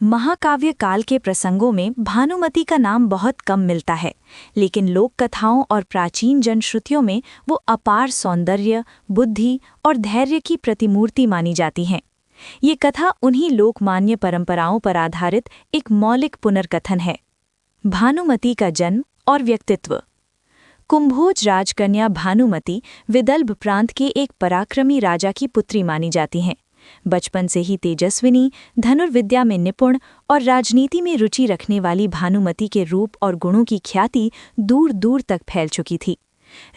महाकाव्य काल के प्रसंगों में भानुमति का नाम बहुत कम मिलता है, लेकिन लोक कथाओं और प्राचीन जनश्रुतियों में वो अपार सौंदर्य, बुद्धि और धैर्य की प्रतिमूर्ति मानी जाती हैं। ये कथा उन्हीं लोकमान्य परंपराओं पर आधारित एक मौलिक पुनर्कथन है। भानुमति का जन्म और व्यक्तित्व। कुंभोज राजकन्या भानुमति विदर्भ प्रांत के एक पराक्रमी राजा की पुत्री मानी जाती हैं। बचपन से ही तेजस्विनी, धनुर्विद्या में निपुण और राजनीति में रुचि रखने वाली भानुमति के रूप और गुणों की ख्याति दूर दूर तक फैल चुकी थी।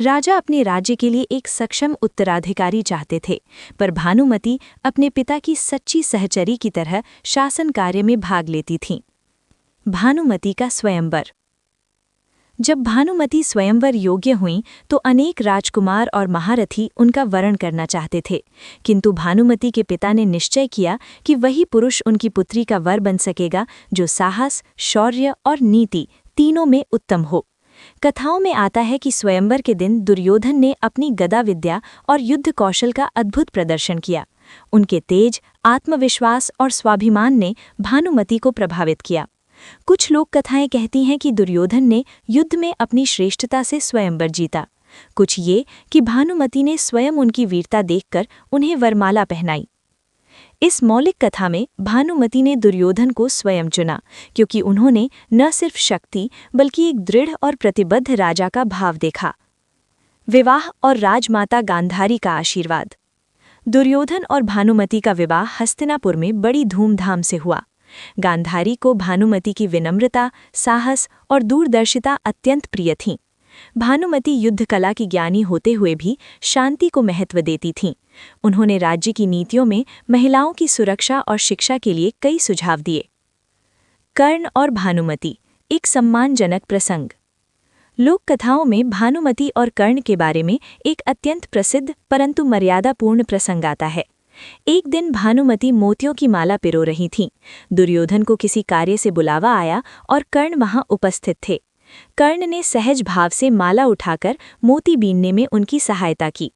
राजा अपने राज्य के लिए एक सक्षम उत्तराधिकारी चाहते थे, पर भानुमति अपने पिता की सच्ची सहचरी की तरह शासन कार्य में भाग लेती थीं। भानुमति का स्वयंवर। जब भानुमति स्वयंवर योग्य हुईं तो अनेक राजकुमार और महारथी उनका वरण करना चाहते थे, किंतु भानुमति के पिता ने निश्चय किया कि वही पुरुष उनकी पुत्री का वर बन सकेगा जो साहस, शौर्य और नीति तीनों में उत्तम हो। कथाओं में आता है कि स्वयंवर के दिन दुर्योधन ने अपनी गदा विद्या और युद्ध कौशल का अद्भुत प्रदर्शन किया। उनके तेज, आत्मविश्वास और स्वाभिमान ने भानुमति को प्रभावित किया। कुछ लोक कथाएं कहती हैं कि दुर्योधन ने युद्ध में अपनी श्रेष्ठता से स्वयंवर जीता। कुछ ये कि भानुमति ने स्वयं उनकी वीरता देखकर उन्हें वरमाला पहनाई। इस मौलिक कथा में भानुमति ने दुर्योधन को स्वयं चुना, क्योंकि उन्होंने न सिर्फ शक्ति बल्कि एक दृढ़ और प्रतिबद्ध राजा का भाव देखा। विवाह और राजमाता गांधारी का आशीर्वाद। दुर्योधन और भानुमति का विवाह हस्तिनापुर में बड़ी धूमधाम से हुआ। गांधारी को भानुमति की विनम्रता, साहस और दूरदर्शिता अत्यंत प्रिय थीं। भानुमति युद्ध कला की ज्ञानी होते हुए भी शांति को महत्व देती थीं। उन्होंने राज्य की नीतियों में महिलाओं की सुरक्षा और शिक्षा के लिए कई सुझाव दिए। कर्ण और भानुमति, एक सम्मानजनक प्रसंग। लोक कथाओं में भानुमति और कर्ण के बारे में एक अत्यंत प्रसिद्ध परंतु मर्यादापूर्ण प्रसंग आता है। एक दिन भानुमति मोतियों की माला पिरो रही थीं। दुर्योधन को किसी कार्य से बुलावा आया और कर्ण वहां उपस्थित थे। कर्ण ने सहज भाव से माला उठाकर मोती बीनने में उनकी सहायता की।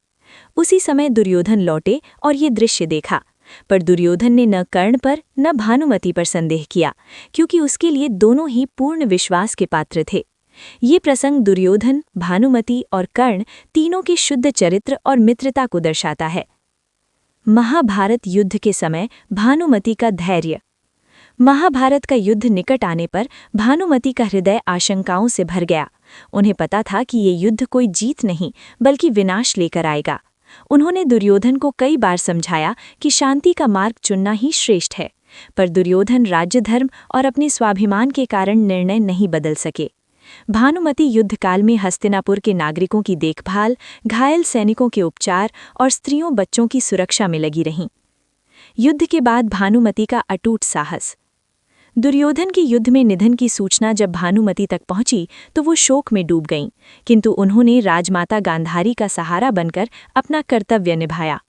उसी समय दुर्योधन लौटे और ये दृश्य देखा, पर दुर्योधन ने न कर्ण पर न भानुमति पर संदेह किया, क्योंकि उसके लिए दोनों ही पूर्ण विश्वास के पात्र थे। ये प्रसंग दुर्योधन, भानुमति और कर्ण तीनों के शुद्ध चरित्र और मित्रता को दर्शाता है। महाभारत युद्ध के समय भानुमति का धैर्य। महाभारत का युद्ध निकट आने पर भानुमति का हृदय आशंकाओं से भर गया। उन्हें पता था कि ये युद्ध कोई जीत नहीं बल्कि विनाश लेकर आएगा। उन्होंने दुर्योधन को कई बार समझाया कि शांति का मार्ग चुनना ही श्रेष्ठ है, पर दुर्योधन राज्य धर्म और अपने स्वाभिमान के कारण निर्णय नहीं बदल सके। भानुमति युद्धकाल में हस्तिनापुर के नागरिकों की देखभाल, घायल सैनिकों के उपचार और स्त्रियों बच्चों की सुरक्षा में लगी रहीं। युद्ध के बाद भानुमति का अटूट साहस। दुर्योधन के युद्ध में निधन की सूचना जब भानुमति तक पहुंची तो वो शोक में डूब गईं, किंतु उन्होंने राजमाता गांधारी का सहारा बनकर अपना कर्तव्य निभाया।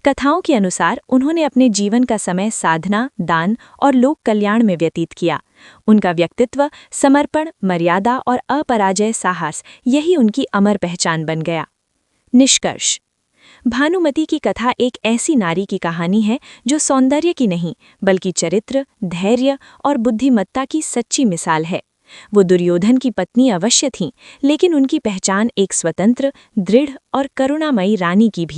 कथाओं के अनुसार उन्होंने अपने जीवन का समय साधना, दान और लोक कल्याण में व्यतीत किया। उनका व्यक्तित्व, समर्पण, मर्यादा और अपराजय साहस, यही उनकी अमर पहचान बन गया। निष्कर्ष। भानुमति की कथा एक ऐसी नारी की कहानी है जो सौंदर्य की नहीं बल्कि चरित्र, धैर्य और बुद्धिमत्ता की सच्ची मिसाल है। वो दुर्योधन की पत्नी अवश्य थीं, लेकिन उनकी पहचान एक स्वतंत्र, दृढ़ और करुणामयी रानी की भी